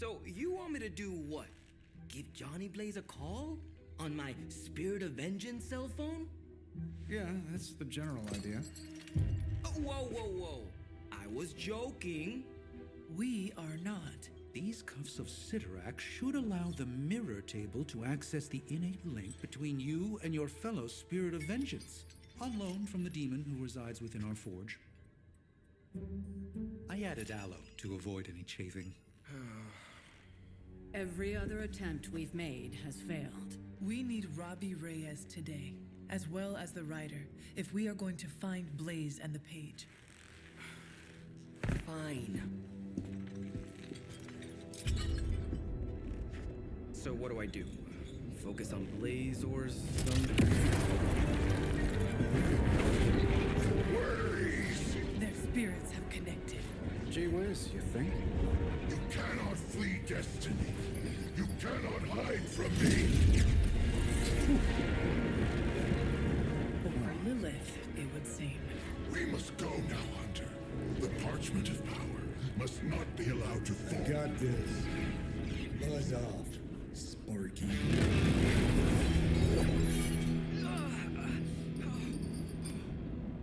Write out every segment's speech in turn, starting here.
So you want me to do what? Give Johnny Blaze a call? On my Spirit of Vengeance cell phone? Yeah, that's the general idea. Whoa. I was joking. We are not. These cuffs of Cyttorak should allow the mirror table to access the innate link between you and your fellow Spirit of Vengeance, on loan from the demon who resides within our forge. I added aloe to avoid any chafing. Every other attempt we've made has failed. We need Robbie Reyes today, as well as the Rider, if we are going to find Blaze and the Page. Fine. So what do I do? Focus on Blaze or something? Their spirits have connected. Gee whiz, you think? You cannot flee destiny. You cannot hide from me. Or Lilith, it would seem. We must go now, Hunter. The parchment of power must not be allowed to fall. Got this. Buzz off, Sparky.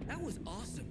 That was awesome.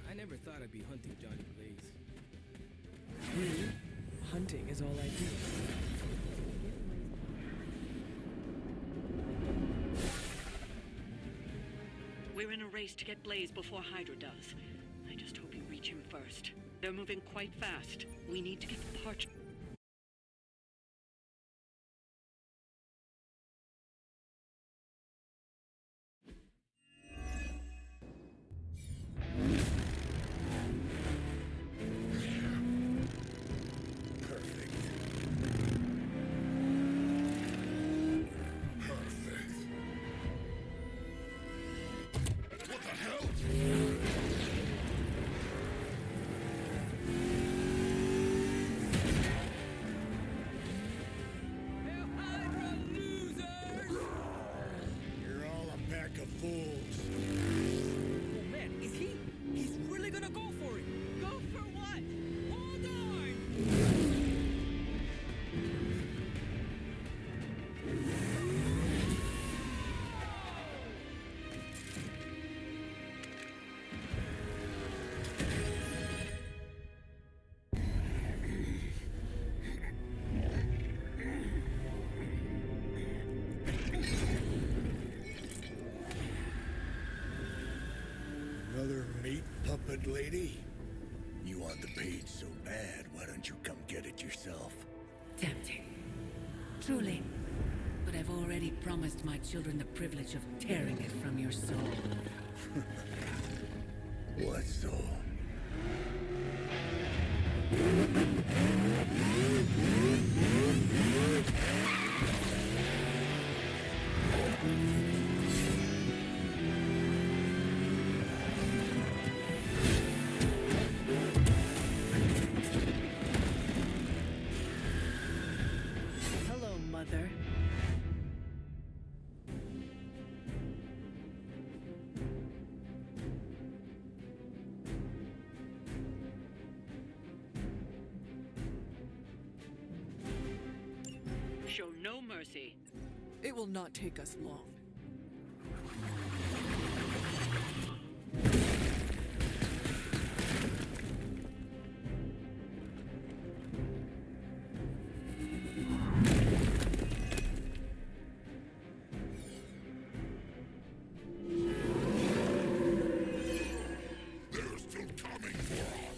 I never thought I'd be hunting Johnny Blaze. Me? Hunting is all I do. We're in a race to get Blaze before Hydra does. I just hope you reach him first. They're moving quite fast. We need to get the parchment. What the hell? You're all a pack of fools. Oh man, is he? He's really gonna go for it. Go for what? Hold on! Another meat puppet lady? You want the page so bad, why don't you come get it yourself? Tempting. Truly. But I've already promised my children the privilege of tearing it from your soul. What soul? Hello, Mother. Show no mercy. It will not take us long. They're still coming for us.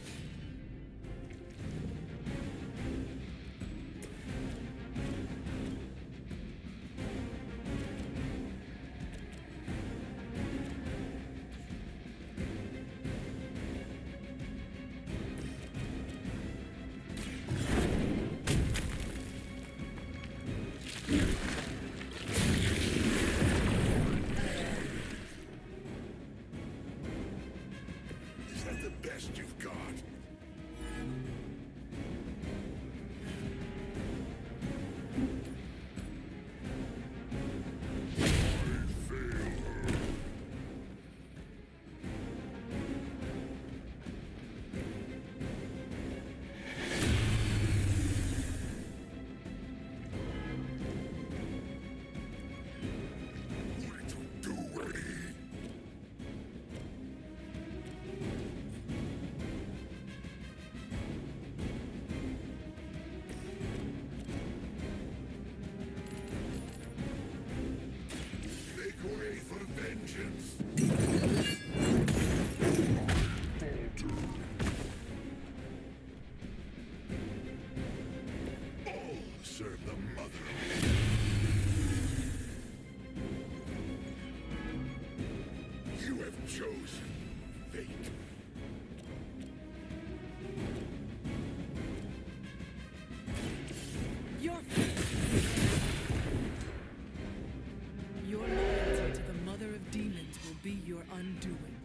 Is that the best you've got? What to do, Eddie? Make way for vengeance! All serve the mother. You have chosen fate. Your loyalty to the Mother of Demons will be your undoing.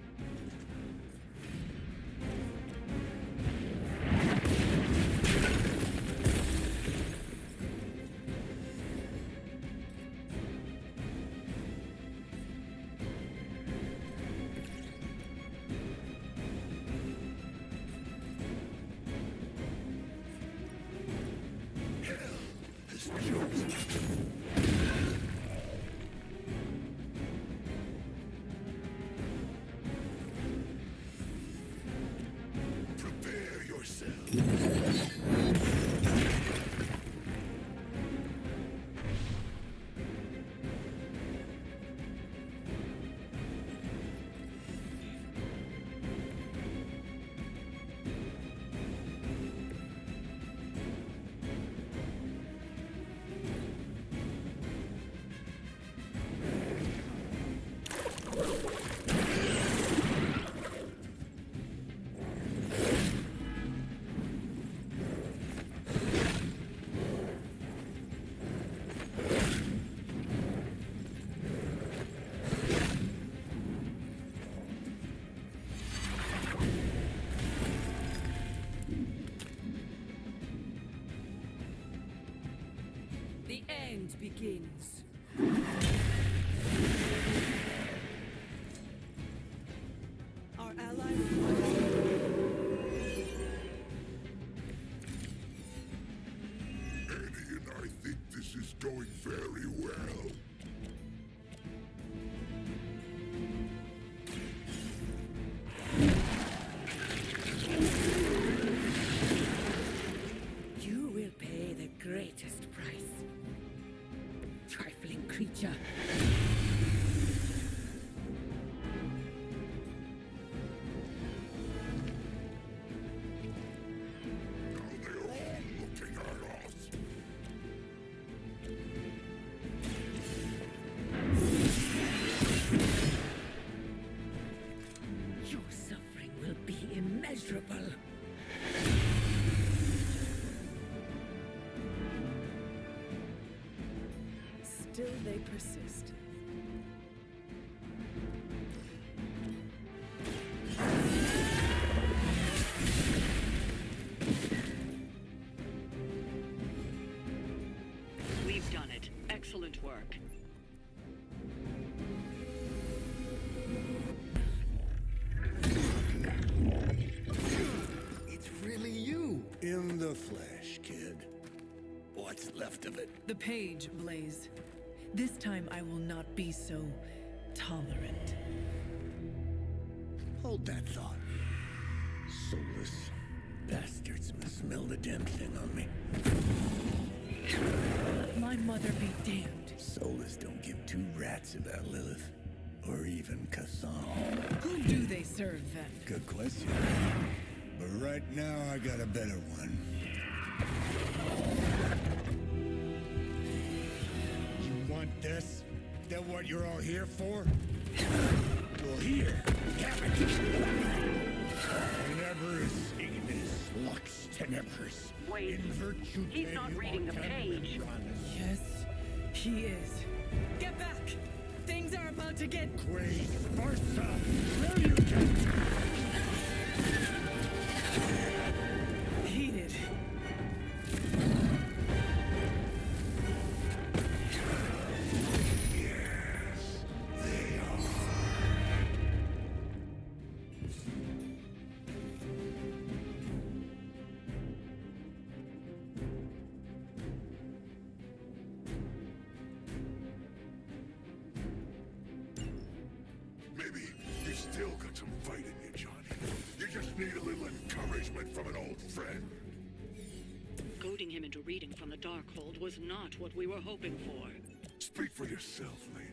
Has chosen. Prepare yourself. The end begins. Our ally Eddie and I think this is going very well. You will pay the greatest price. Trifling creature. Now they're all looking at us. Your suffering will be immeasurable. still they persist. We've done it. Excellent work. It's really you. In the flesh, kid. What? what's left of it. The page, Blaze. This time I will not be so tolerant. Hold that thought. Soulless bastards must smell the damn thing on me. My mother be damned. Soulless don't give two rats about Lilith. Or even Kassan. Who do they serve then? Good question. But right now, I got a better one. You want this? That what you're all here for? Well, here, have it. Tenebris ignis lux tenebris. Wait, In virtue he's not reading the page. Yes, he is. Get back! Things are about to get Quaid Sparsa, will you get? heated. Maybe you've still got some fight in you, Johnny. You just need a little encouragement from an old friend. Goading him into reading from the Darkhold was not what we were hoping for. Speak for yourself, lady.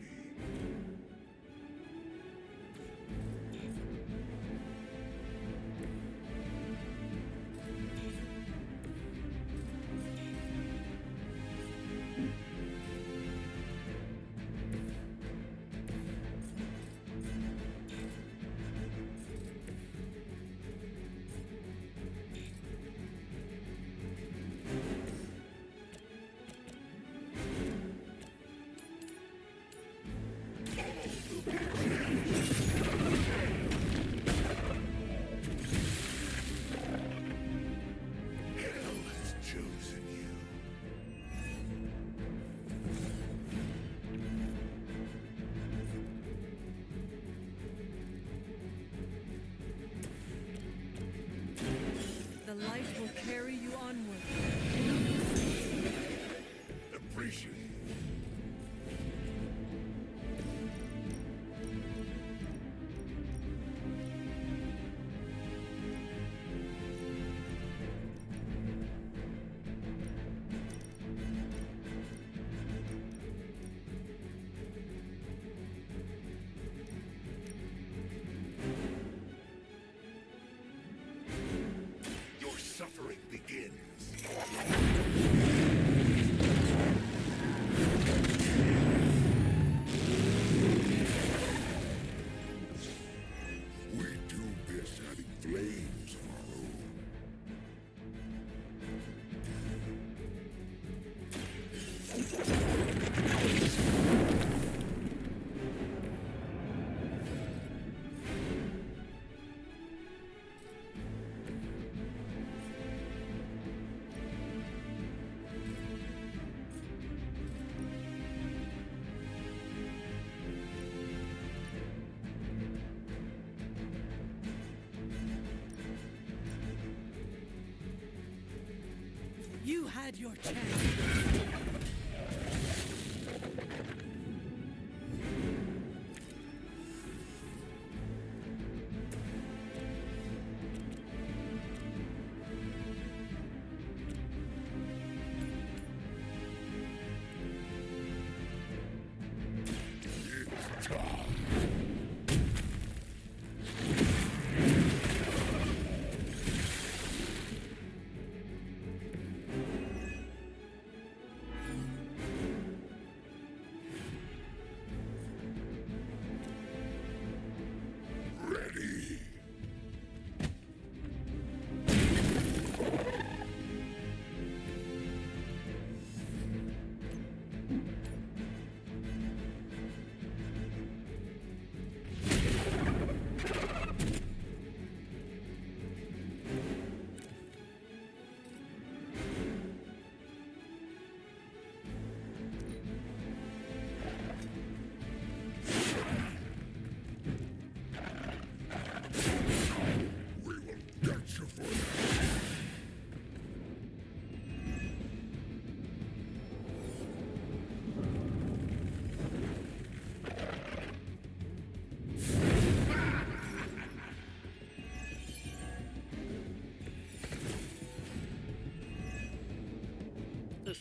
Hell has chosen you. The light will carry you onward. Appreciate it. Your suffering begins. We do best having flames of our own. You had your chance. It's time. Ready.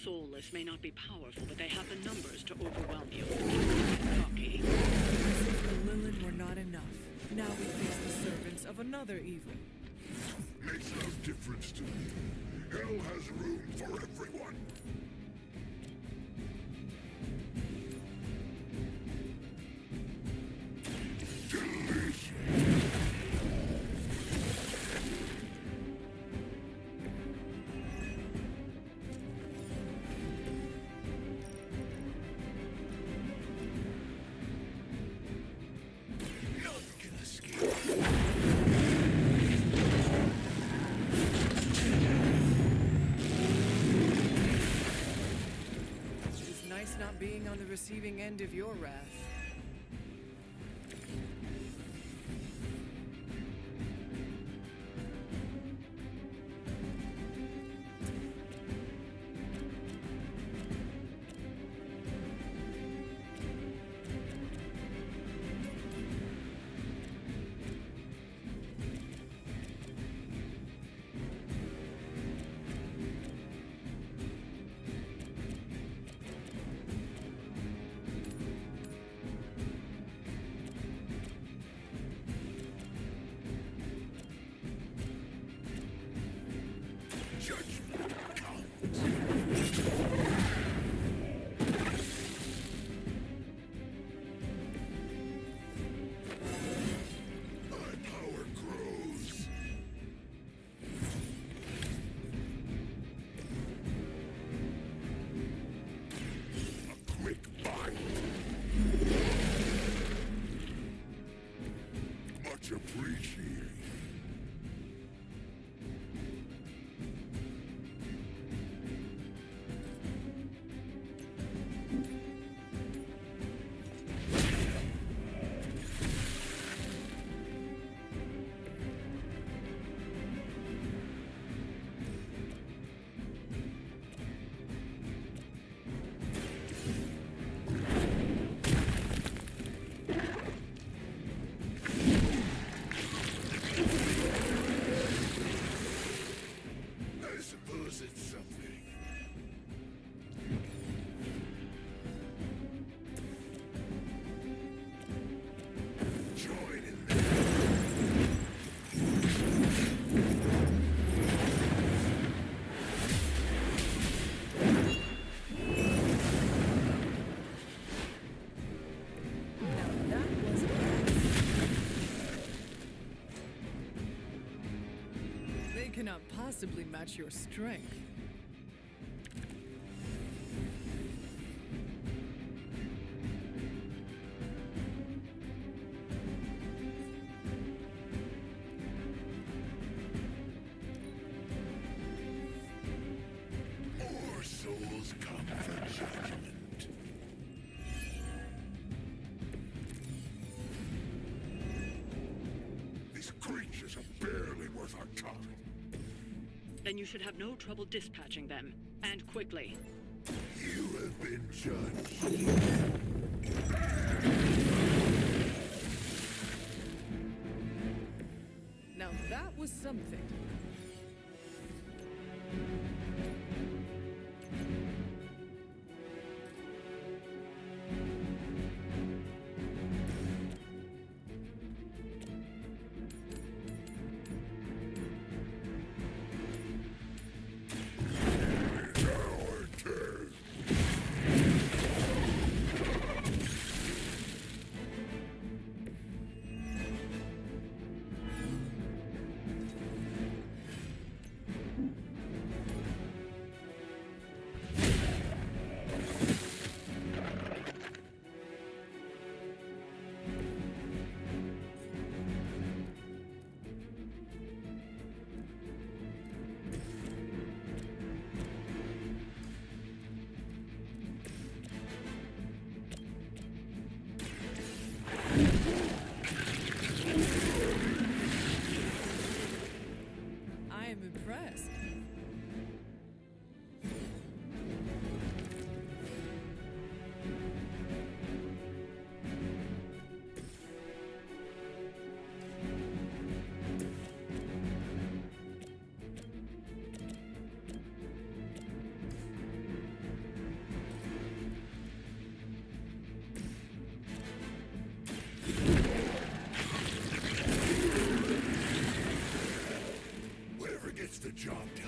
soulless may not be powerful, but they have the numbers to overwhelm you. Get cocky. As if the Lilin were not enough. Now we face the servants of another evil. Makes no difference to me. Hell has room for everyone. It's nice not being on the receiving end of your wrath. Judgment comes. My power grows. A quick bite. Much appreciated. I suppose it's something. Join in there. Now that was They cannot possibly match your strength. More souls come for judgment. These creatures are barely worth our time. Then you should have no trouble dispatching them. And quickly. You have been judged. Now that was something. I am impressed. gets the job done.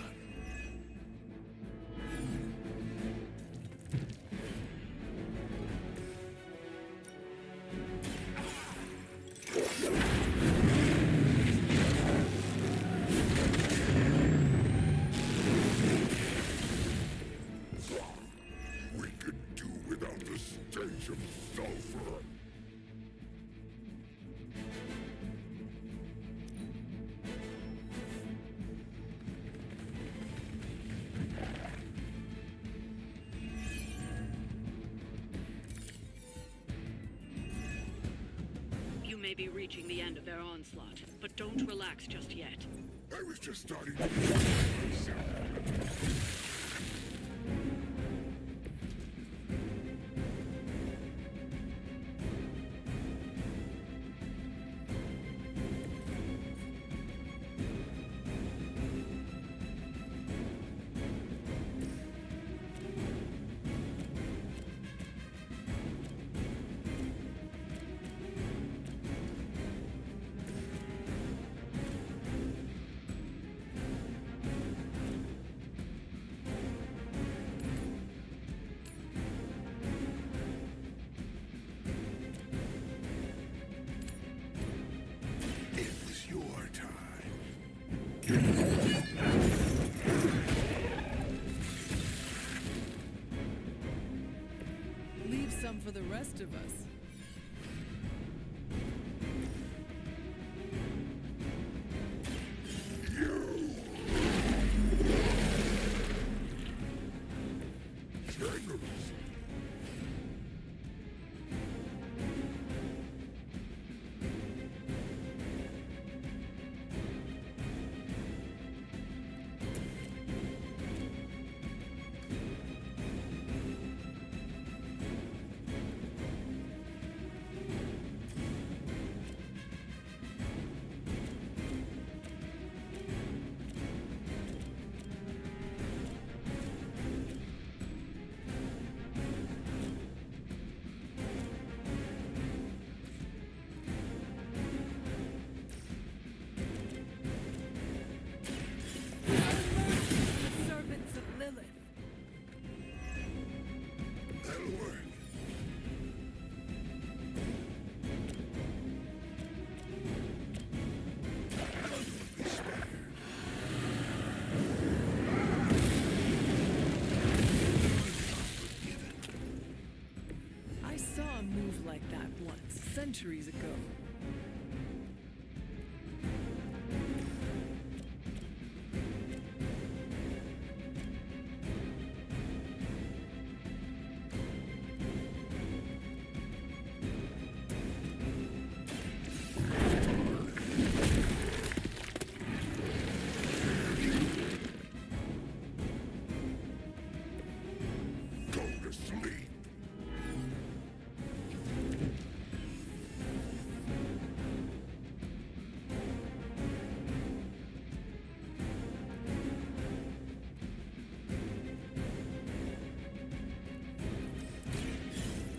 We could do without the stench of sulfur. You may be reaching the end of their onslaught, but don't relax just yet. I was just starting to myself. It was your time. Leave some for the rest of us. Generous. Servants of Lilith. That'll work. Be spared. I saw a move like that once, centuries ago. Go to sleep.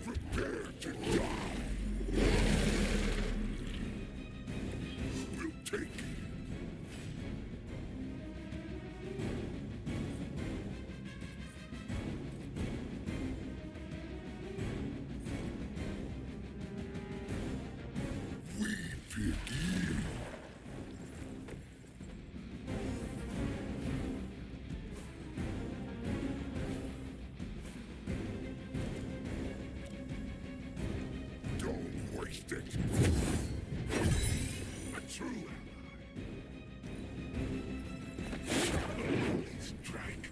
Prepare to die. We'll take you. We fear evil. Don't waste it. A true ally. Strike.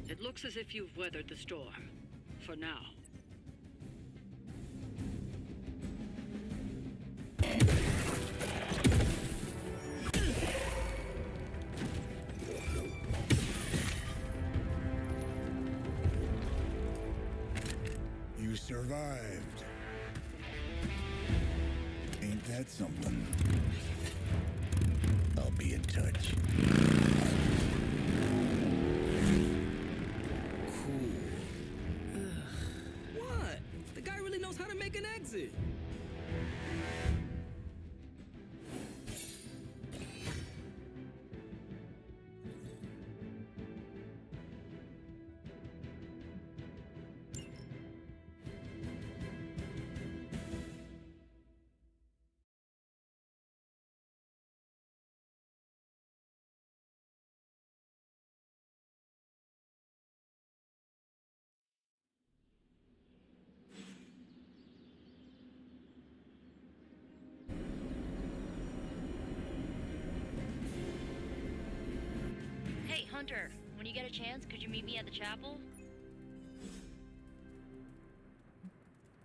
It looks as if you've weathered the storm. For now. You survived. Ain't that something? I'll be in touch. What? The guy really knows how to make an exit. Hunter, when you get a chance, could you meet me at the chapel?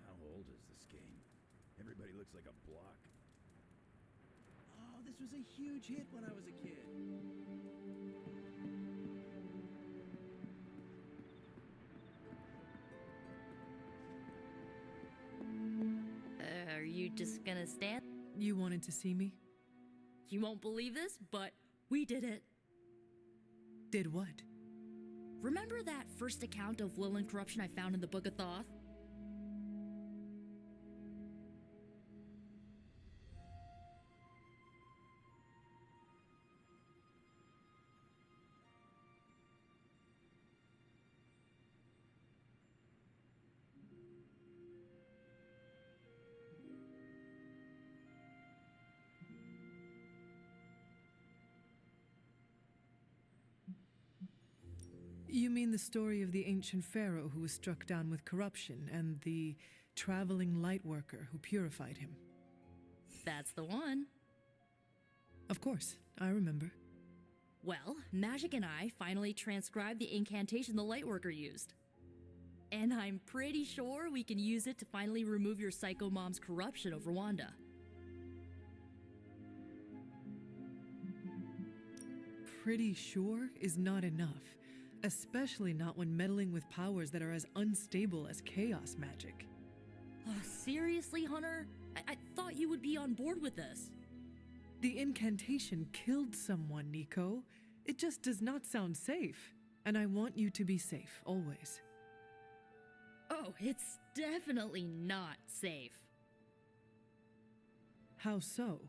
How old is this game? Everybody looks like a block. Oh, this was a huge hit when I was a kid. Are you just gonna stand? You wanted to see me? You won't believe this, but we did it. Did what? Remember that first account of Lilith corruption I found in the Book of Thoth? You mean the story of the ancient pharaoh who was struck down with corruption and the traveling light worker who purified him? That's the one. Of course, I remember. Well, Magic and I finally transcribed the incantation the Lightworker used. And I'm pretty sure we can use it to finally remove your psycho mom's corruption over Wanda. Pretty sure is not enough, especially not when meddling with powers that are as unstable as chaos magic. Oh, seriously, Hunter? I thought you would be on board with this. The incantation killed someone, Nico. It just does not sound safe. And I want you to be safe, always. Oh, it's definitely not safe. How so?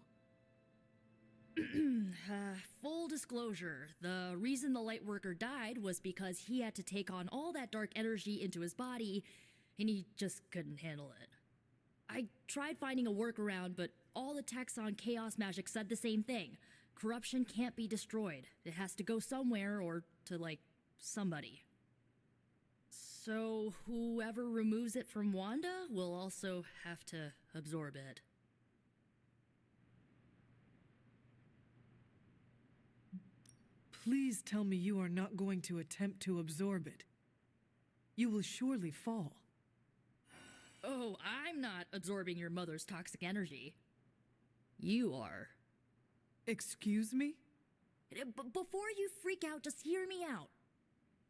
Full disclosure, the reason the Lightworker died was because he had to take on all that dark energy into his body, and he just couldn't handle it. I tried finding a workaround, but all the texts on chaos magic said the same thing. Corruption can't be destroyed. It has to go somewhere or to, like, somebody. So whoever removes it from Wanda will also have to absorb it. Please tell me you are not going to attempt to absorb it. You will surely fall. Oh, I'm not absorbing your mother's toxic energy. You are. Excuse me? Before you freak out, just hear me out.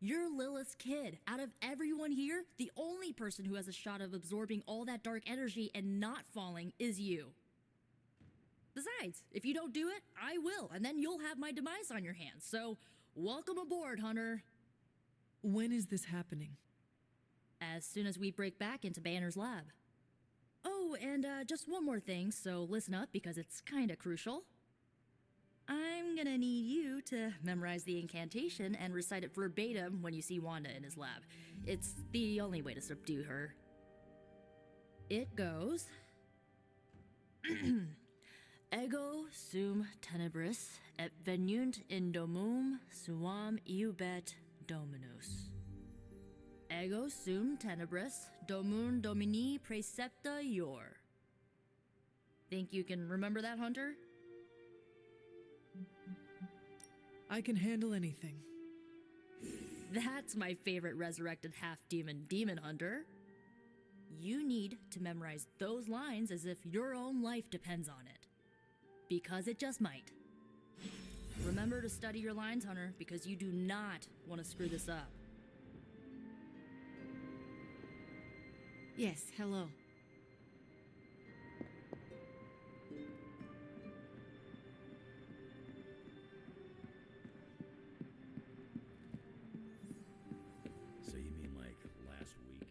You're Lilith's kid. Out of everyone here, the only person who has a shot of absorbing all that dark energy and not falling is you. Besides, if you don't do it, I will, and then you'll have my demise on your hands. So, welcome aboard, Hunter. When is this happening? As soon as we break back into Banner's lab. Oh, and just one more thing, so listen up because it's kinda crucial. I'm gonna need you to memorize the incantation and recite it verbatim when you see Wanda in his lab. It's the only way to subdue her. It goes... Ego sum tenebris et venunt in domum suam iubet dominus. Ego sum tenebris domum domini precepta ior. Think you can remember that, Hunter? I can handle anything. That's my favorite resurrected half-demon demon hunter. You need to memorize those lines as if your own life depends on it. Because it just might. Remember to study your lines, Hunter, because you do not want to screw this up. Yes, hello. So you mean like last week?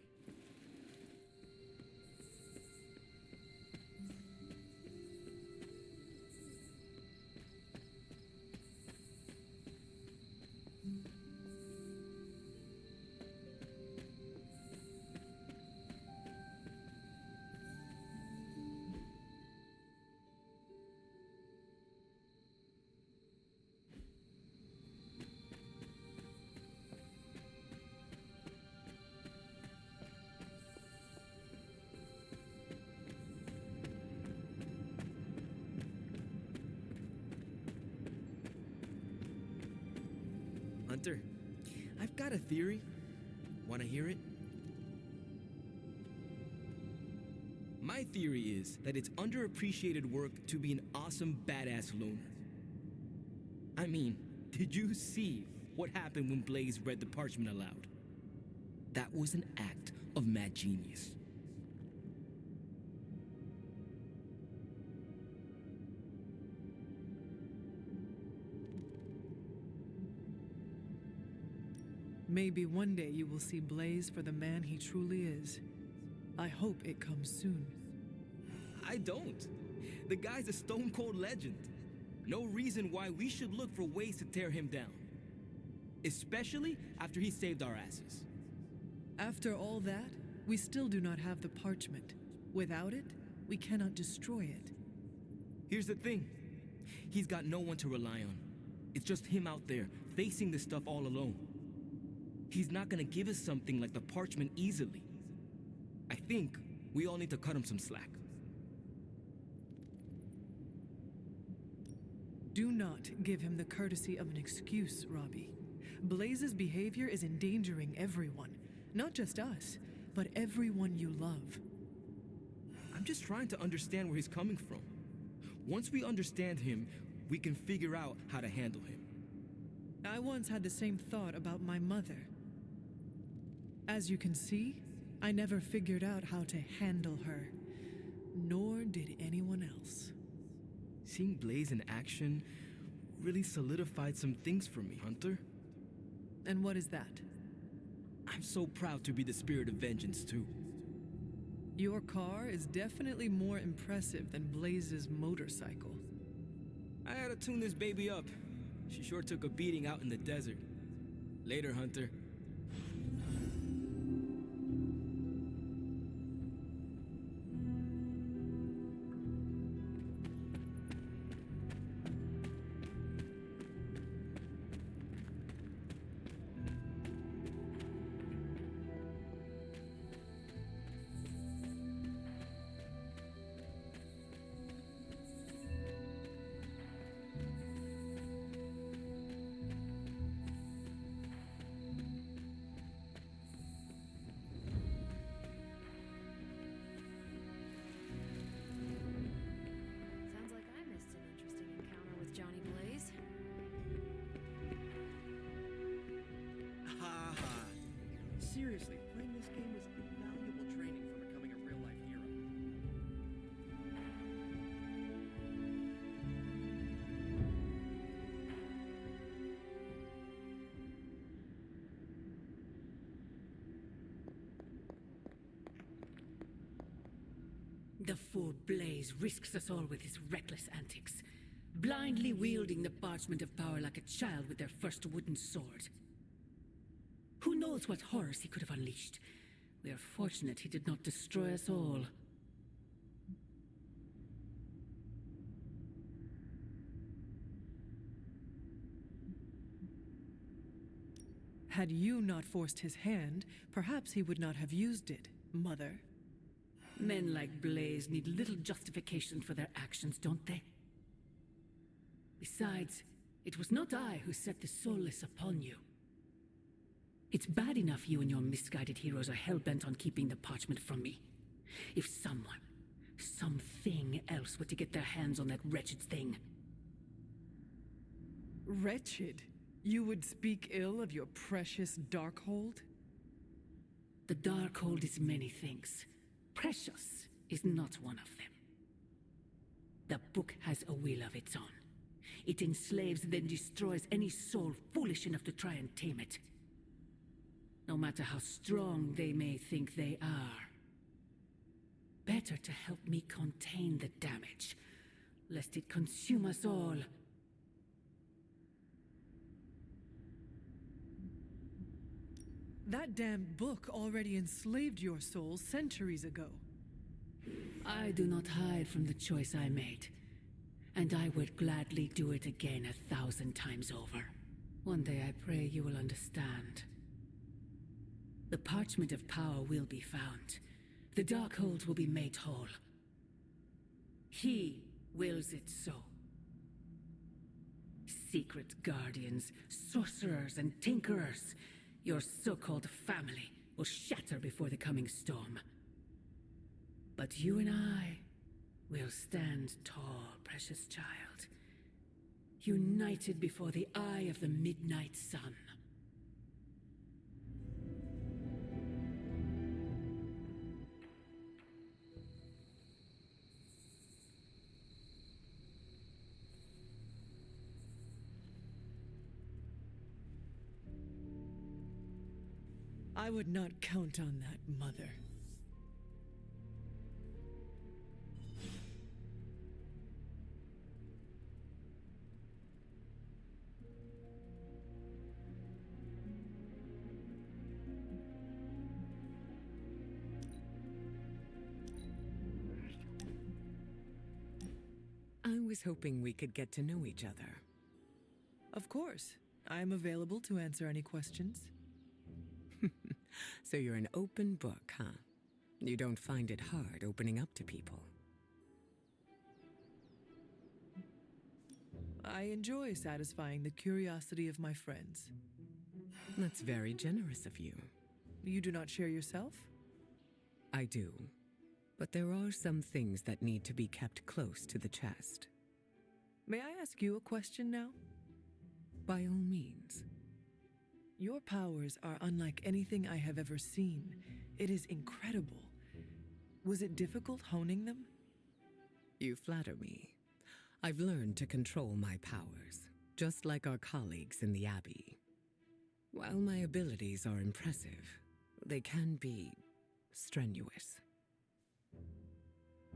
Hunter, I've got a theory. Want to hear it? My theory is that it's underappreciated work to be an awesome badass loner. I mean, did you see what happened when Blaze read the parchment aloud? That was an act of mad genius. Maybe one day you will see Blaze for the man he truly is. I hope it comes soon. I don't. The guy's a stone cold legend. No reason why we should look for ways to tear him down. Especially after he saved our asses. After all that, we still do not have the parchment. Without it, we cannot destroy it. Here's the thing. He's got no one to rely on. It's just him out there, facing this stuff all alone. He's not gonna give us something like the parchment easily. I think we all need to cut him some slack. Do not give him the courtesy of an excuse, Robbie. Blaze's behavior is endangering everyone. Not just us, but everyone you love. I'm just trying to understand where he's coming from. Once we understand him, we can figure out how to handle him. I once had the same thought about my mother. As you can see, I never figured out how to handle her. Nor did anyone else. Seeing Blaze in action really solidified some things for me, Hunter. And what is that? I'm so proud to be the Spirit of Vengeance, too. Your car is definitely more impressive than Blaze's motorcycle. I had to tune this baby up. She sure took a beating out in the desert. Later, Hunter. Sounds like I missed an interesting encounter with Johnny Blaze. Ha ha. Seriously, playing this game was invaluable training for becoming a real-life hero. The fool Blaze risks us all with his reckless antics, blindly wielding the parchment of power like a child with their first wooden sword. Who knows what horrors he could have unleashed? We are fortunate he did not destroy us all. Had you not forced his hand, perhaps he would not have used it, Mother. Men like Blaze need little justification for their actions, don't they? Besides, it was not I who set the Soulless upon you. It's bad enough you and your misguided heroes are hell-bent on keeping the parchment from me. If someone, something else were to get their hands on that wretched thing. Wretched? You would speak ill of your precious Darkhold? The Darkhold is many things. Precious is not one of them. The book has a will of its own. It enslaves, then destroys any soul foolish enough to try and tame it. No matter how strong they may think they are. Better to help me contain the damage, lest it consume us all. That damned book already enslaved your soul centuries ago. I do not hide from the choice I made, and I would gladly do it again 1,000 times over. One day I pray you will understand. The parchment of power will be found. The Darkhold will be made whole. He wills it so. secret guardians, sorcerers, and tinkerers. Your so-called family will shatter before the coming storm. But you and I will stand tall, precious child, united before the eye of the midnight sun. I would not count on that, Mother. I was hoping we could get to know each other. Of course. I am available to answer any questions. So you're an open book, huh? You don't find it hard opening up to people. I enjoy satisfying the curiosity of my friends. That's very generous of you. You do not share yourself? I do. But there are some things that need to be kept close to the chest. May I ask you a question now? By all means. Your powers are unlike anything I have ever seen. It is incredible. Was it difficult honing them? You flatter me. I've learned to control my powers, just like our colleagues in the Abbey. While my abilities are impressive, they can be strenuous.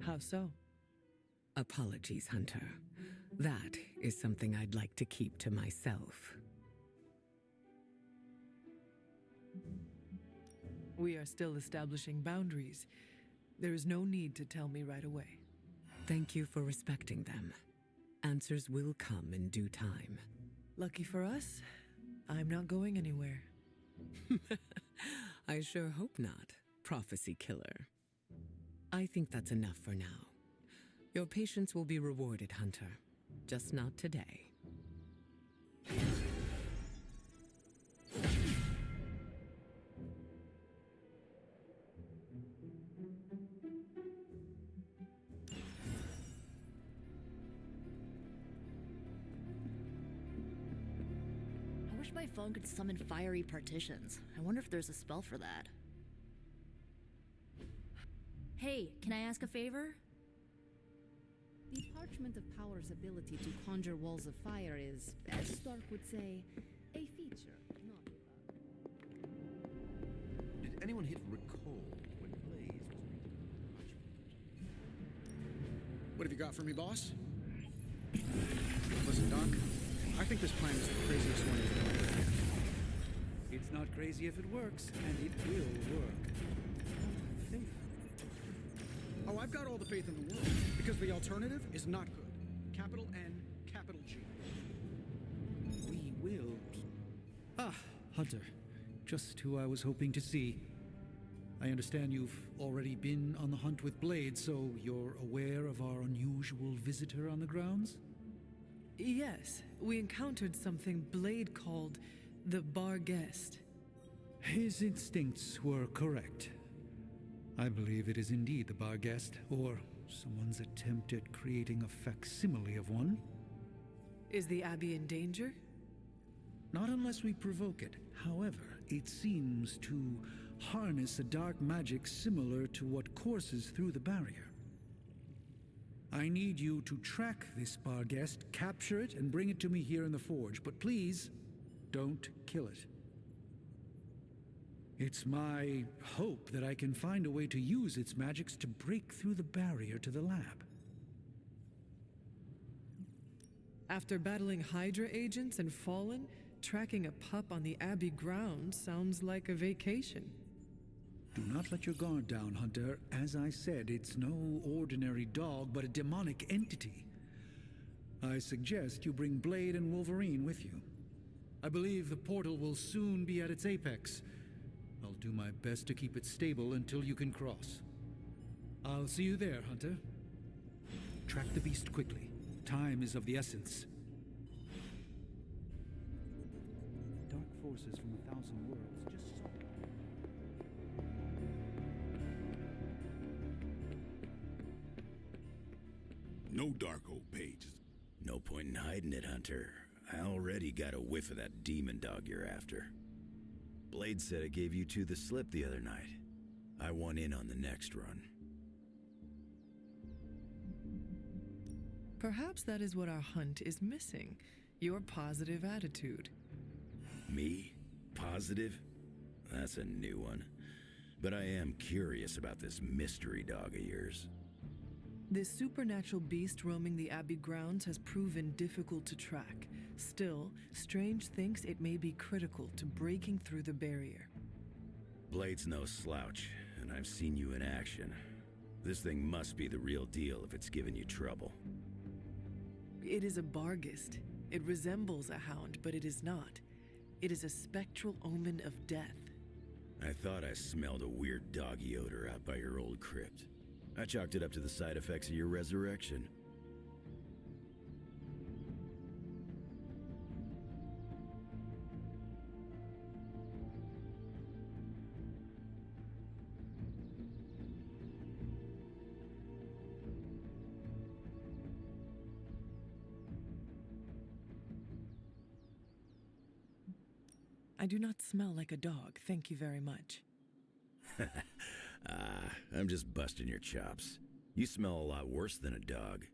How so? Apologies, Hunter. That is something I'd like to keep to myself. We are still establishing boundaries. There is no need to tell me right away. Thank you for respecting them. Answers will come in due time. Lucky for us, I'm not going anywhere. I sure hope not, prophecy killer. I think that's enough for now. Your patience will be rewarded, Hunter. Just not today. I wish my phone could summon fiery partitions. I wonder if there's a spell for that. Hey, can I ask a favor? The Parchment of Power's ability to conjure walls of fire is, as Stark would say, a feature, not a bug. Did anyone hit recall when Blaze was reading the parchment? What have you got for me, boss? Listen, Doc, I think this plan is the craziest one you've done. It's not crazy if it works, and it will work. Faith. Oh, I've got all the faith in the world, because the alternative is not good. Capital N, capital G. We will. Ah, Hunter. Just who I was hoping to see. I understand you've already been on the hunt with Blade, so you're aware of our unusual visitor on the grounds? Yes, we encountered something Blade called the Bar Guest. His instincts were correct. I believe it is indeed the Bar Guest, or someone's attempt at creating a facsimile of one. Is the Abbey in danger? Not unless we provoke it. However, it seems to harness a dark magic similar to what courses through the barrier. I need you to track this Bar Guest, capture it, and bring it to me here in the forge. But please, don't kill it. It's my hope that I can find a way to use its magics to break through the barrier to the lab. After battling Hydra agents and Fallen, tracking a pup on the Abbey grounds sounds like a vacation. Do not let your guard down, Hunter. As I said, it's no ordinary dog, but a demonic entity. I suggest you bring Blade and Wolverine with you. I believe the portal will soon be at its apex. I'll do my best to keep it stable until you can cross. I'll see you there, Hunter. Track the beast quickly. Time is of the essence. forces from 1,000 worlds just saw. No Darkhold pages. No point in hiding it, Hunter. I already got a whiff of that demon dog you're after. Blade said it gave you two the slip the other night. I want in on the next run. Perhaps that is what our hunt is missing. Your positive attitude. Me? Positive? That's a new one. But I am curious about this mystery dog of yours. This supernatural beast roaming the Abbey grounds has proven difficult to track. Still, Strange thinks it may be critical to breaking through the barrier. Blade's no slouch, and I've seen you in action. This thing must be the real deal if it's giving you trouble. It is a Barghest. It resembles a hound, but it is not. It is a spectral omen of death. I thought I smelled a weird doggy odor out by your old crypt. I chalked it up to the side effects of your resurrection. I do not smell like a dog, thank you very much. I'm just busting your chops. You smell a lot worse than a dog.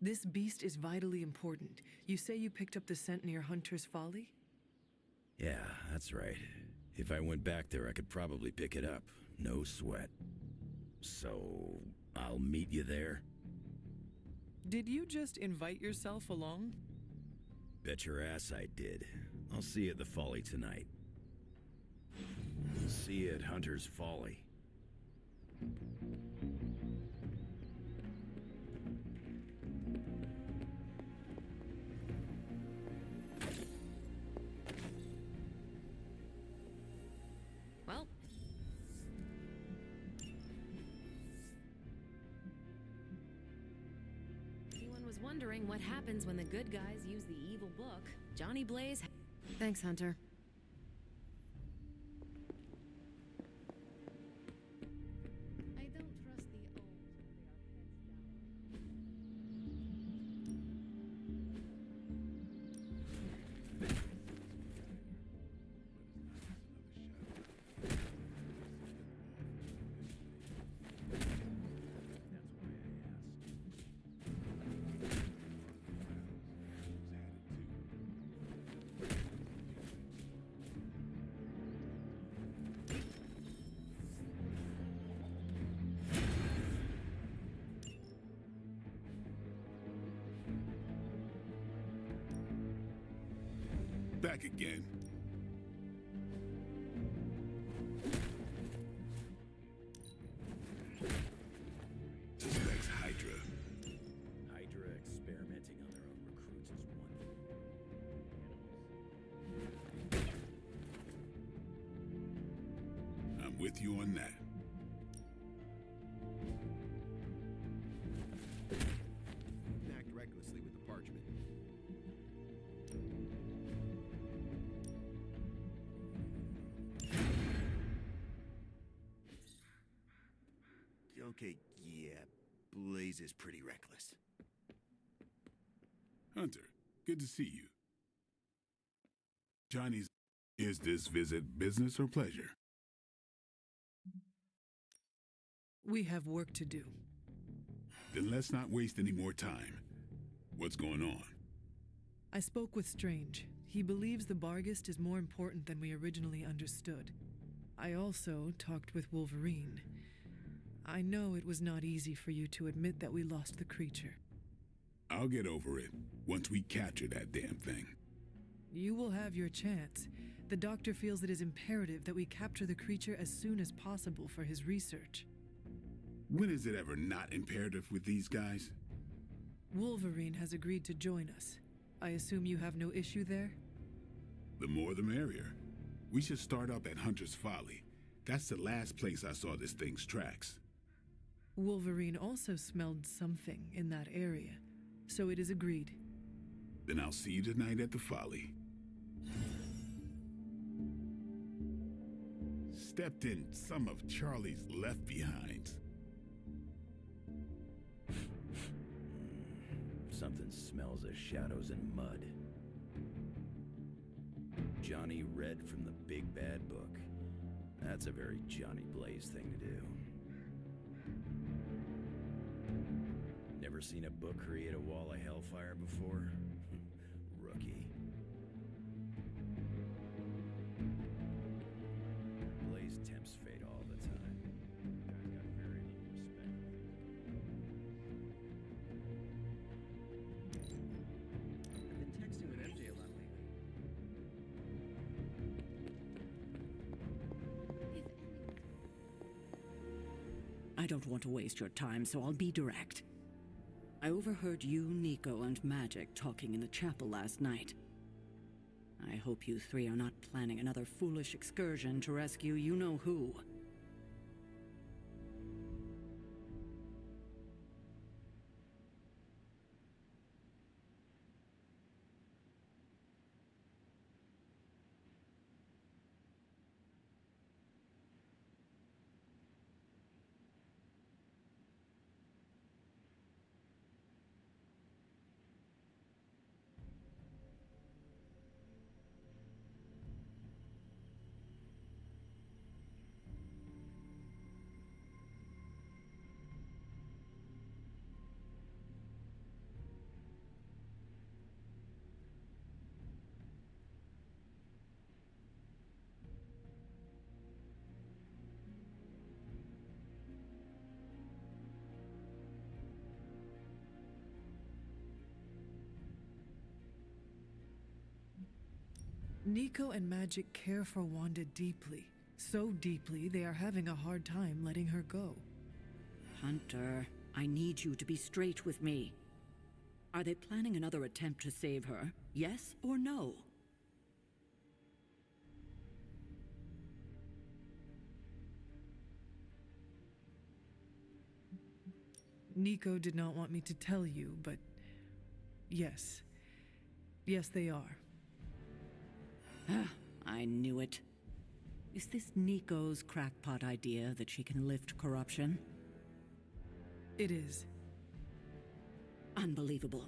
This beast is vitally important. You say you picked up the scent near Hunter's Folly? Yeah, that's right. If I went back there, I could probably pick it up. No sweat. So, I'll meet you there? Did you just invite yourself along? Bet your ass I did. I'll see you at the Folly tonight. See you at Hunter's Folly. Well. Anyone was wondering what happens when the good guys use the evil book, Johnny Blaze. Thanks, Hunter. I don't trust the old when they are heads Back again. Suspects Hydra. Hydra experimenting on their own recruits is one thing. I'm with you on that. Act recklessly with the parchment. Okay, yeah, Blaze is pretty reckless. Hunter, good to see you. Johnny's, is this visit business or pleasure? We have work to do. Then let's not waste any more time. What's going on? I spoke with Strange. He believes the Barghest is more important than we originally understood. I also talked with Wolverine. I know it was not easy for you to admit that we lost the creature. I'll get over it once we capture that damn thing. You will have your chance. The doctor feels it is imperative that we capture the creature as soon as possible for his research. When is it ever not imperative with these guys? Wolverine has agreed to join us. I assume you have no issue there? The more the merrier. We should start up at Hunter's Folly. That's the last place I saw this thing's tracks. Wolverine also smelled something in that area, so it is agreed. Then I'll see you tonight at the Folly. stepped in some of Charlie's left behinds. Something smells of shadows and mud. Johnny read from the Big Bad Book. That's a very Johnny Blaze thing to do. Never seen a book create a wall of hellfire before? Rookie. Blaze tempts fate all the time. Guy's got very deep respect. I've been texting with MJ a lot lately. I don't want to waste your time, so I'll be direct. I overheard you, Nico, and Magic talking in the chapel last night. I hope you three are not planning another foolish excursion to rescue you-know-who. Nico and Magic care for Wanda deeply. So deeply, they are having a hard time letting her go. Hunter, I need you to be straight with me. Are they planning another attempt to save her? Yes or no? Nico did not want me to tell you, but yes. Yes, they are. I knew it. Is this Nico's crackpot idea that she can lift corruption? It is. Unbelievable.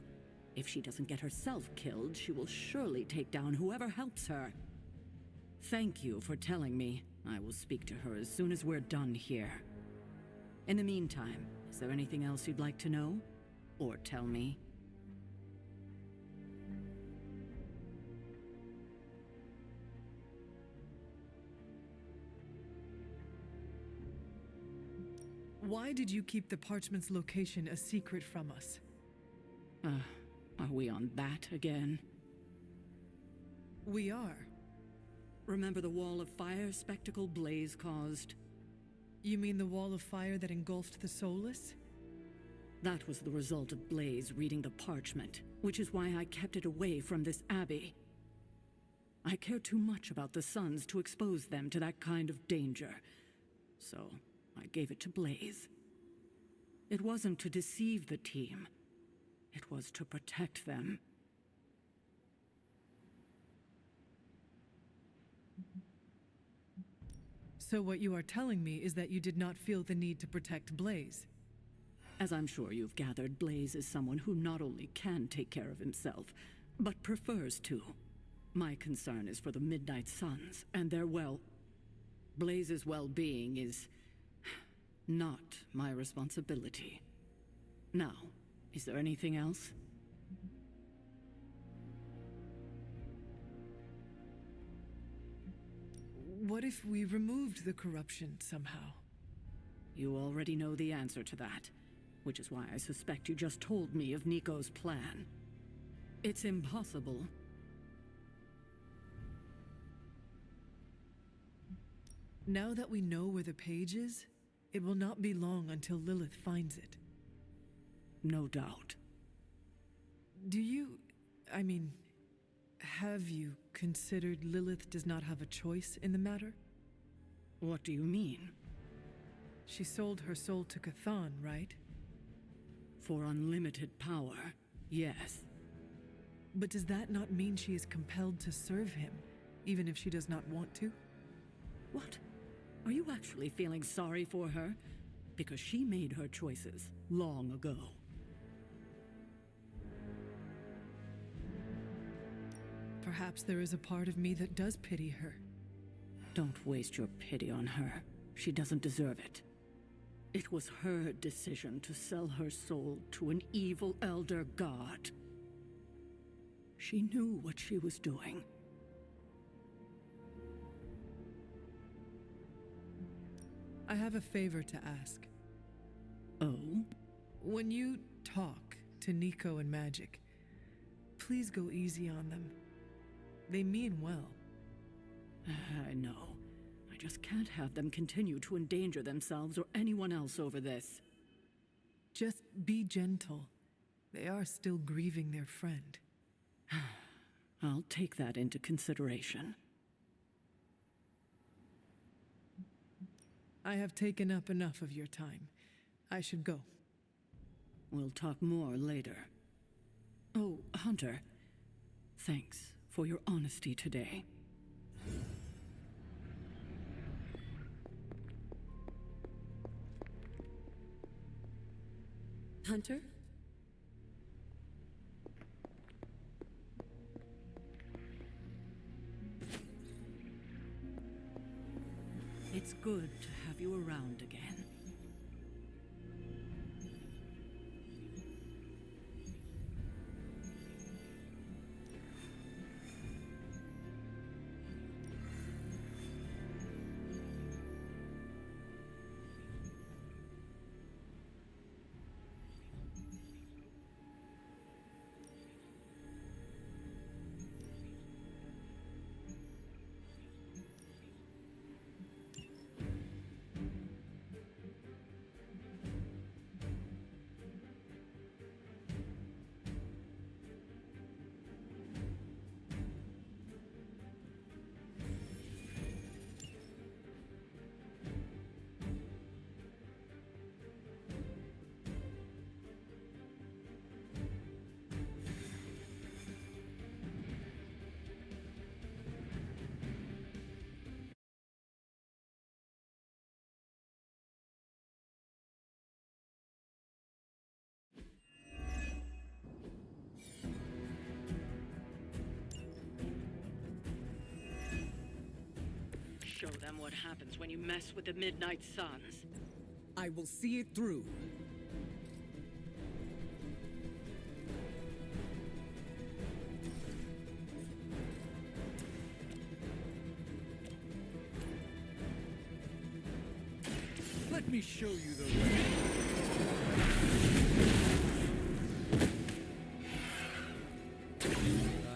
If she doesn't get herself killed, she will surely take down whoever helps her. Thank you for telling me. I will speak to her as soon as we're done here. In the meantime, is there anything else you'd like to know? Or tell me? Why did you keep the parchment's location a secret from us? Are we on that again? We are. Remember the wall of fire spectacle Blaze caused? You mean the wall of fire that engulfed the Soulless? That was the result of Blaze reading the parchment, which is why I kept it away from this abbey. I care too much about the Sons to expose them to that kind of danger, so I gave it to Blaze. It wasn't to deceive the team. It was to protect them. So what you are telling me is that you did not feel the need to protect Blaze? As I'm sure you've gathered, Blaze is someone who not only can take care of himself, but prefers to. My concern is for the Midnight Suns and their Blaze's well-being is not my responsibility. Now, is there anything else? What if we removed the corruption somehow? You already know the answer to that, which is why I suspect you just told me of Nico's plan. It's impossible. Now that we know where the page is, it will not be long until Lilith finds it. No doubt. Have you considered Lilith does not have a choice in the matter? What do you mean? She sold her soul to Cthon, right? For unlimited power, yes. But does that not mean she is compelled to serve him, even if she does not want to? What? Are you actually feeling sorry for her? Because she made her choices long ago. Perhaps there is a part of me that does pity her. Don't waste your pity on her. She doesn't deserve it. It was her decision to sell her soul to an evil elder god. She knew what she was doing. I have a favor to ask. Oh? When you talk to Nico and Magic, please go easy on them. They mean well. I know. I just can't have them continue to endanger themselves or anyone else over this. Just be gentle. They are still grieving their friend. I'll take that into consideration. I have taken up enough of your time. I should go. We'll talk more later. Oh, Hunter. Thanks for your honesty today. Hunter? It's good to have you around again. Show them what happens when you mess with the Midnight Suns. I will see it through. Let me show you the way.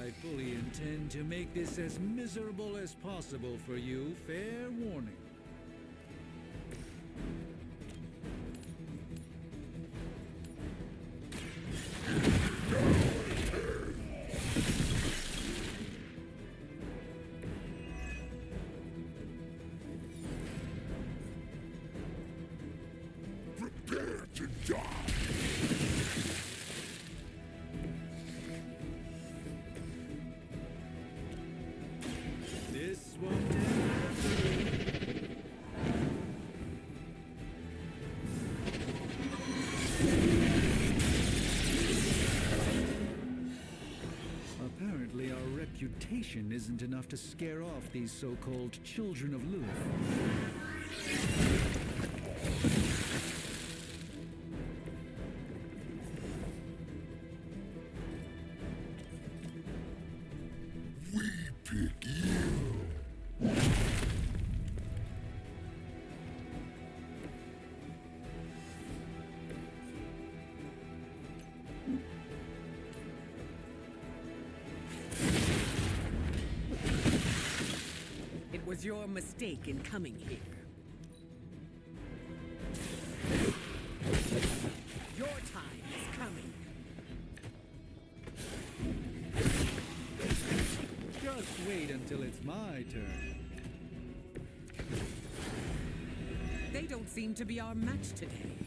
I fully intend to make this as miserable as possible for you. Fair warning. Prepare to die! This won't end. Apparently, our reputation isn't enough to scare off these so-called children of Luth. We pick you! It was your mistake in coming here. Your time is coming. Just wait until it's my turn. They don't seem to be our match today.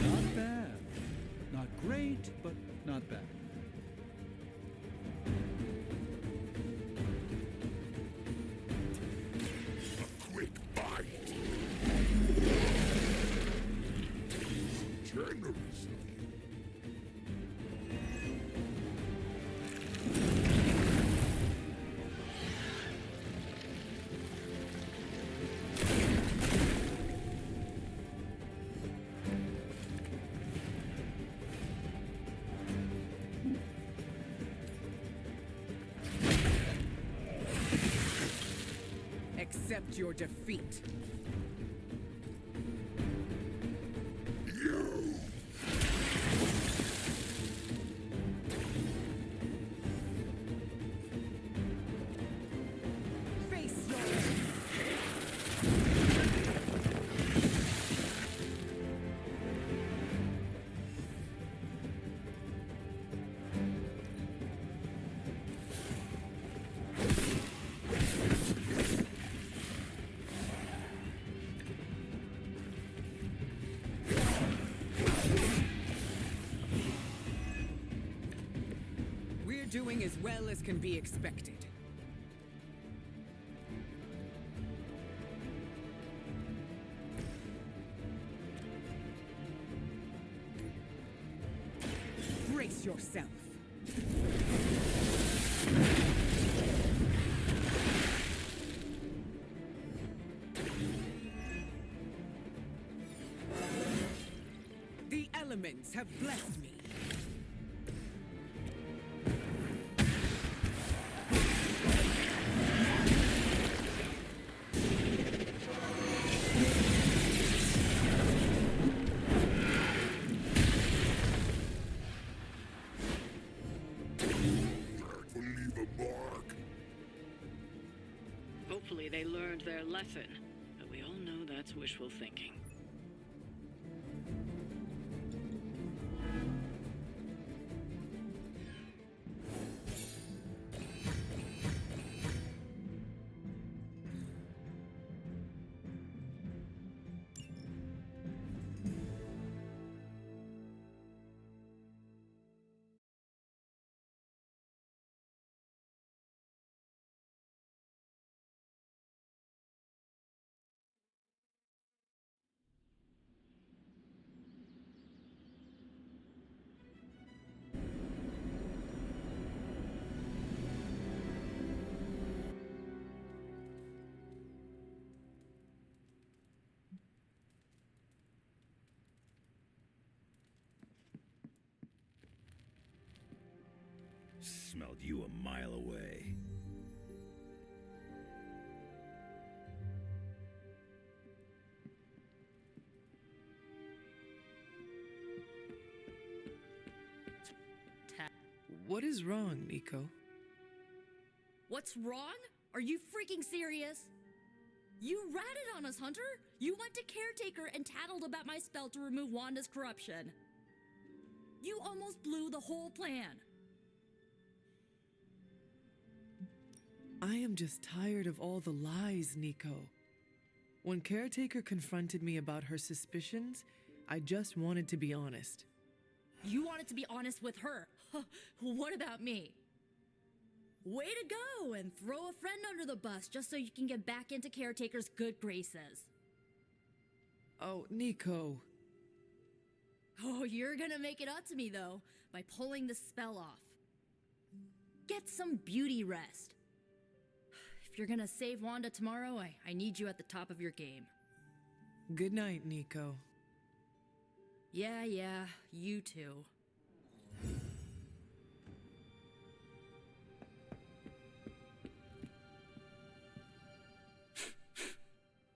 Not bad. Not great, but not bad. A quick bite. Generously. Accept your defeat. Face your We're doing as well as can be expected. Brace yourself. The elements have blessed me. Leave a mark. Hopefully they learned their lesson, but we all know that's wishful thinking. Smelled you a mile away. What is wrong, Nico? What's wrong? Are you freaking serious? You ratted on us, Hunter! You went to Caretaker and tattled about my spell to remove Wanda's corruption. You almost blew the whole plan. I am just tired of all the lies, Nico. When Caretaker confronted me about her suspicions, I just wanted to be honest. You wanted to be honest with her. What about me? Way to go and throw a friend under the bus just so you can get back into Caretaker's good graces. Oh, Nico. Oh, you're gonna make it up to me though, by pulling the spell off. Get some beauty rest. If you're gonna save Wanda tomorrow, I need you at the top of your game. Good night, Nico. Yeah, you too.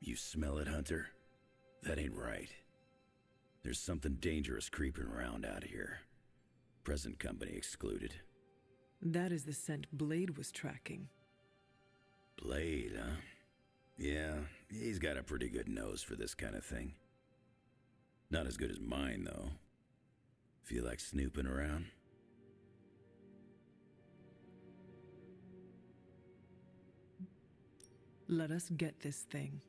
You smell it, Hunter? That ain't right. There's something dangerous creeping around out here. Present company excluded. That is the scent Blade was tracking. Blade, huh? Yeah, he's got a pretty good nose for this kind of thing. Not as good as mine, though. Feel like snooping around? Let us get this thing.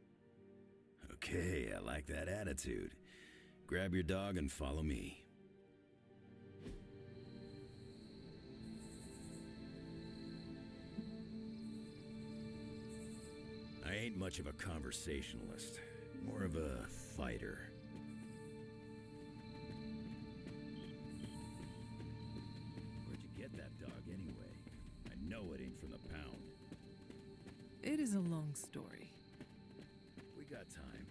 Okay, I like that attitude. Grab your dog and follow me. I ain't much of a conversationalist, more of a fighter. Where'd you get that dog anyway? I know it ain't from the pound. It is a long story. We got time.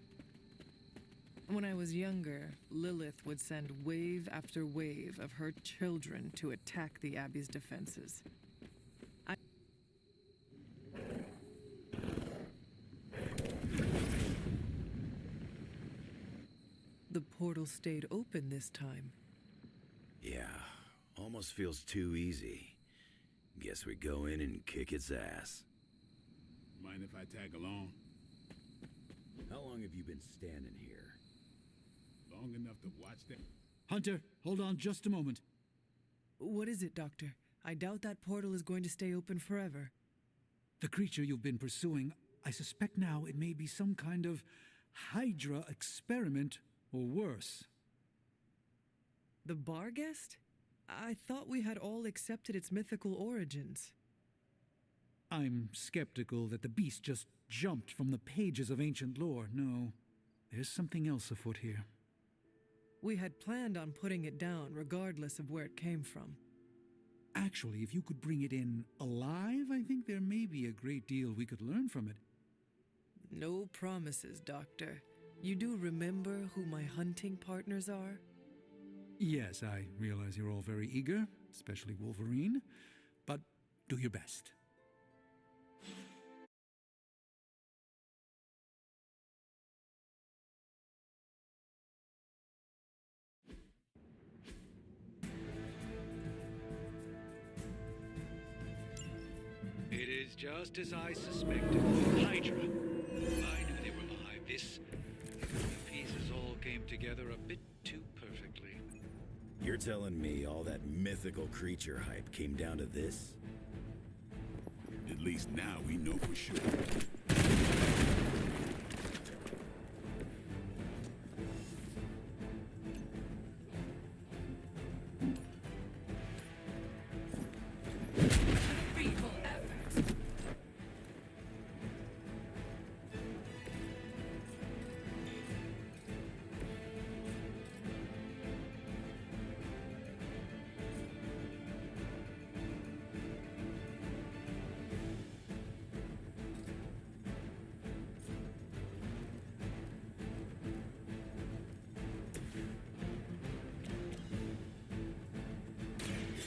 When I was younger, Lilith would send wave after wave of her children to attack the Abbey's defenses. The portal stayed open this time. Yeah, almost feels too easy. Guess we go in and kick its ass. Mind if I tag along? How long have you been standing here? Long enough to watch them. Hunter, hold on just a moment. What is it, Doctor? I doubt that portal is going to stay open forever. The creature you've been pursuing, I suspect now it may be some kind of Hydra experiment or worse. The Barghest? I thought we had all accepted its mythical origins. I'm skeptical that the beast just jumped from the pages of ancient lore. No, there's something else afoot here. We had planned on putting it down regardless of where it came from. Actually, if you could bring it in alive, I think there may be a great deal we could learn from it. No promises, Doctor. You do remember who my hunting partners are? Yes, I realize you're all very eager, especially Wolverine, but do your best. It is just as I suspected. Hydra. I knew they were alive. The pieces all came together a bit too perfectly. You're telling me all that mythical creature hype came down to this? At least now we know for sure.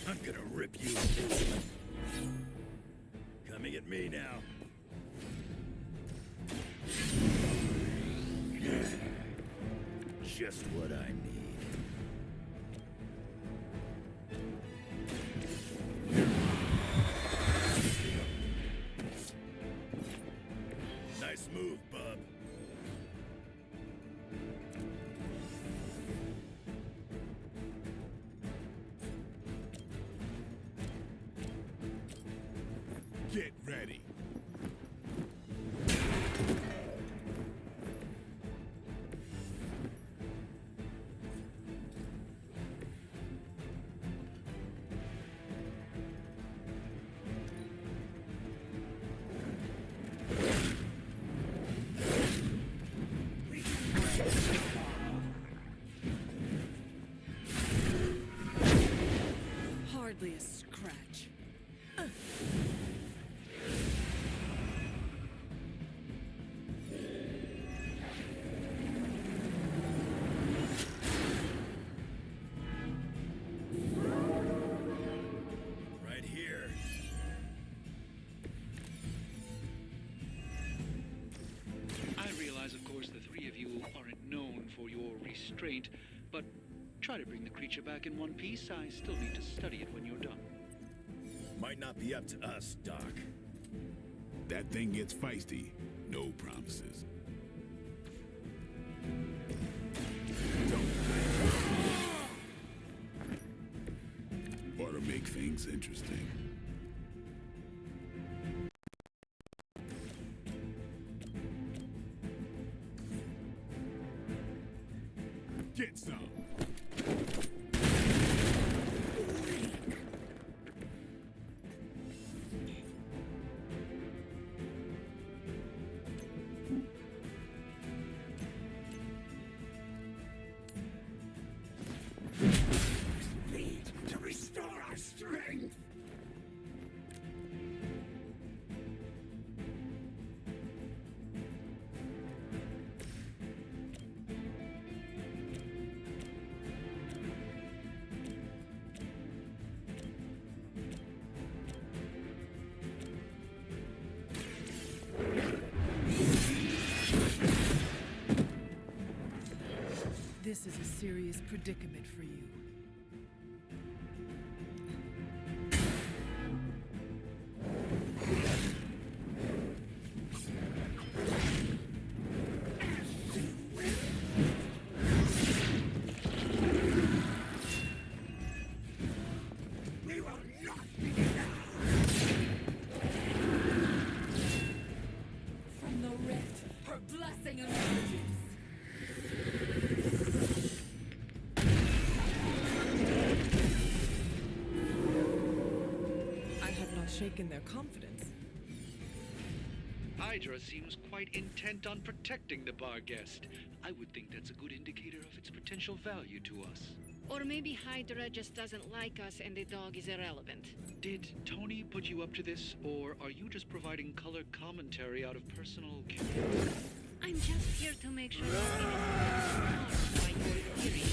I'm gonna rip you. Coming at me now. Just what I need. Nice move, bub. Get ready. Hardly a scratch. Right here. I realize, of course, the three of you aren't known for your restraint, but try to bring the creature back in one piece. I still need to study it when you're done. Might not be up to us, Doc. That thing gets feisty. No promises. Ought to make things interesting. Get some. Need to restore our strength. This is a serious predicament for you. We will not be denied. From the rift, her blessing emerges. I have not shaken their confidence. Hydra seems quite intent on protecting the bar guest. I would think that's a good indicator of its potential value to us. Or maybe Hydra just doesn't like us and the dog is irrelevant. Did Tony put you up to this, or are you just providing color commentary out of personal curiosity? I'm just here to make sure nothing is harmed by your theory.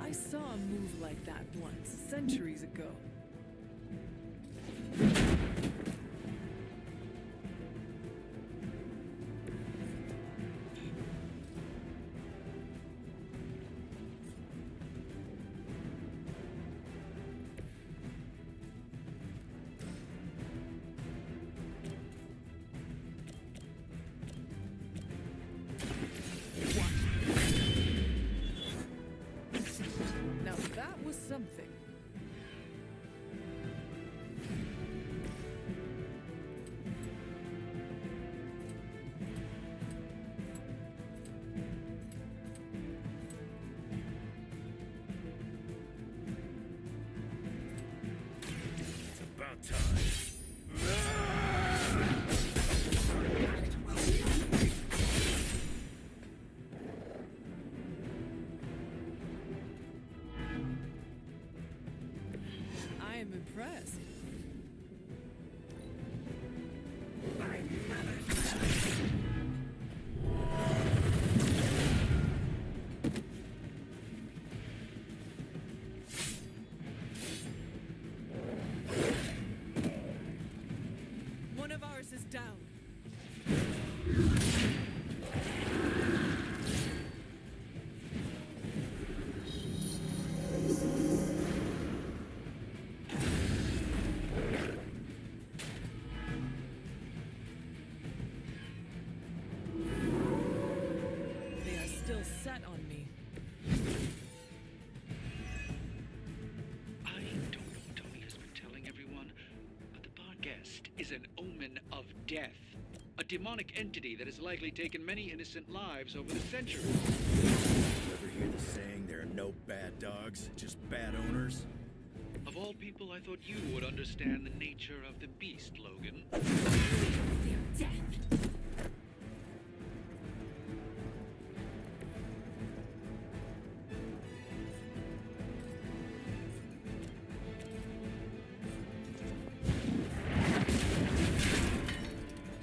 I saw a move like that once, centuries ago. Now that was something. It's about time. I am impressed. One of ours is down. They are still set on me. I don't know what Tony has been telling everyone, but the bar guest is an omen of death. A demonic entity that has likely taken many innocent lives over the centuries. You ever hear the saying, there are no bad dogs, just bad owners? Of all people, I thought you would understand the nature of the beast, Logan. Their death.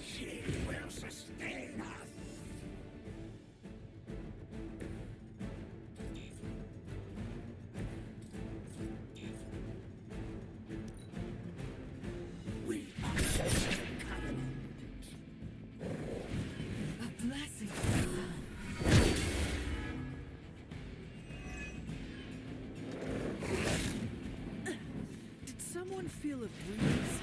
She will sustain us. We are the covenant. A blessing. Did someone feel a breeze?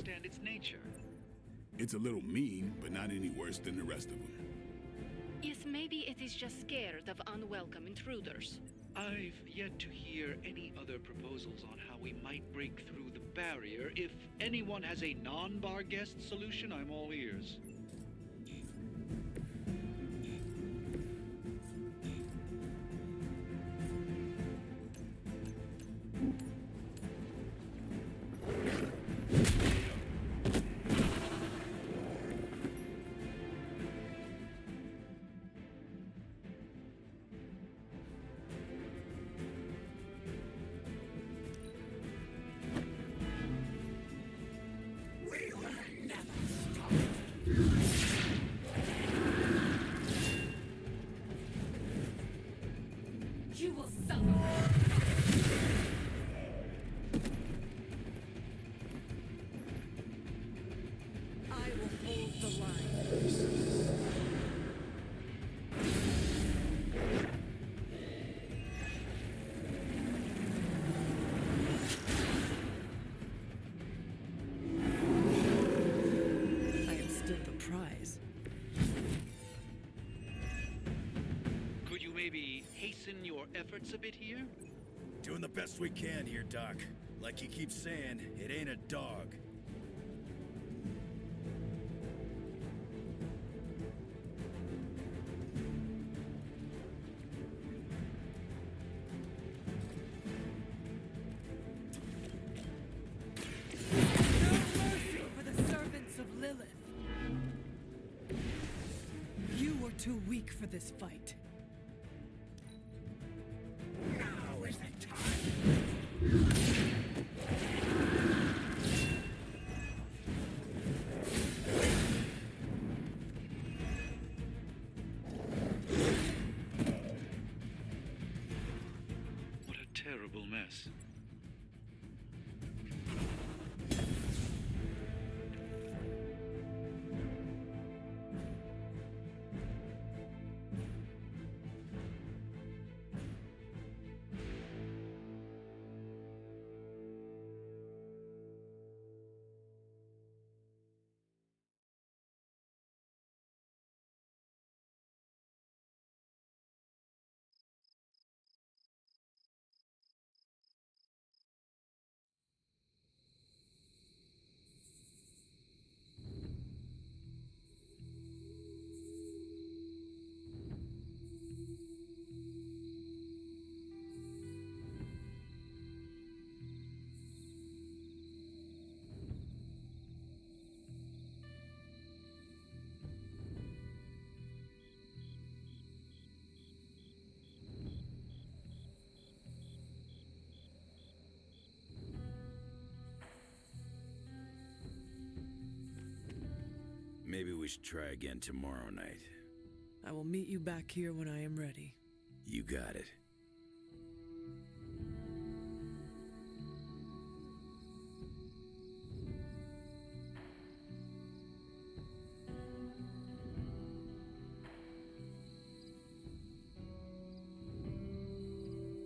understand its nature. It's a little mean, but not any worse than the rest of them. Yes, maybe it is just scared of unwelcome intruders. I've yet to hear any other proposals on how we might break through the barrier. If anyone has a non-bar guest solution, I'm all ears. We will never stop. You will suffer. I will hold the line. I am still the prize. Could you maybe hasten your efforts a bit here? Doing the best we can here, Doc. Like you keep saying, it ain't a dog. Mercy for the servants of Lilith. You were too weak for this fight. Now is the time. What a terrible mess. Maybe we should try again tomorrow night. I will meet you back here when I am ready. You got it.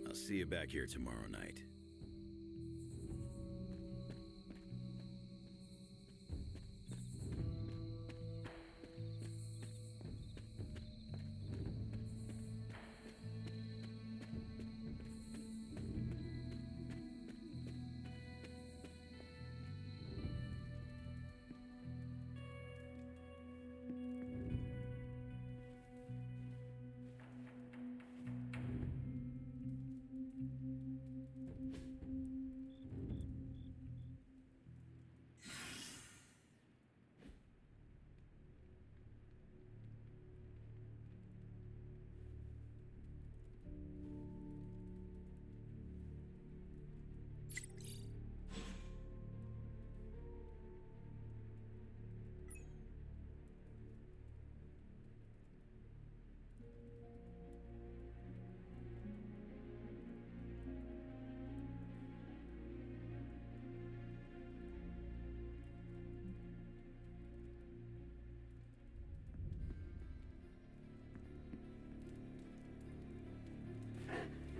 I'll see you back here tomorrow night.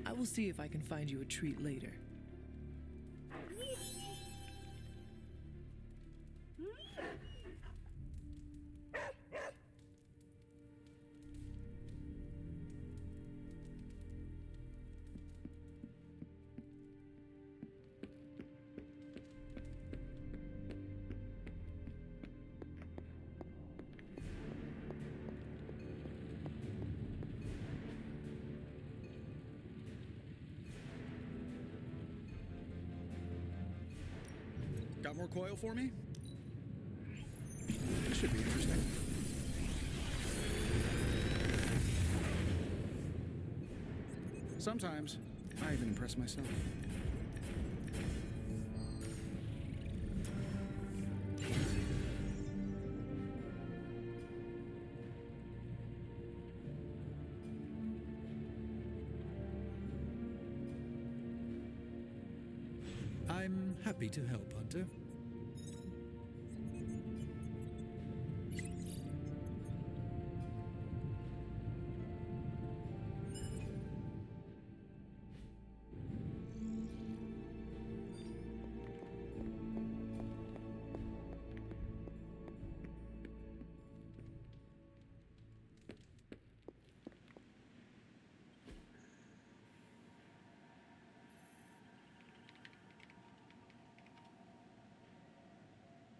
I will see if I can find you a treat later. Got more coil for me? This should be interesting. Sometimes, I even impress myself. I'm happy to help, Hunter.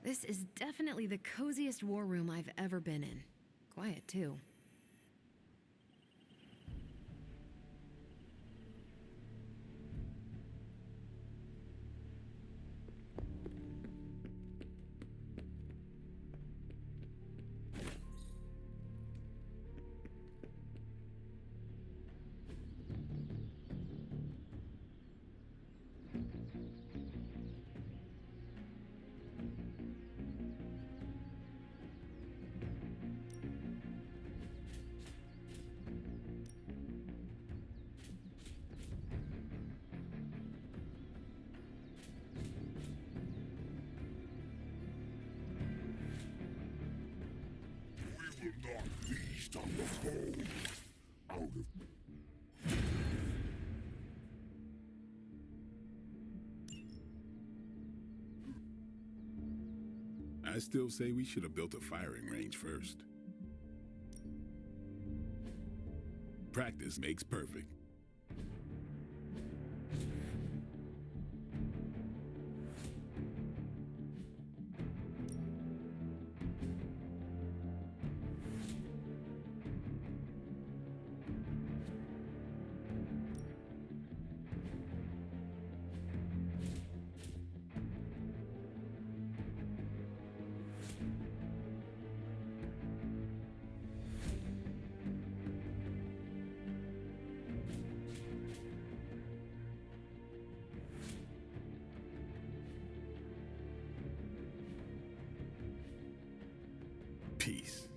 This is definitely the coziest war room I've ever been in. Quiet, too. We will knock these on the hole out of... I still say we should have built a firing range first. Practice makes perfect. Peace.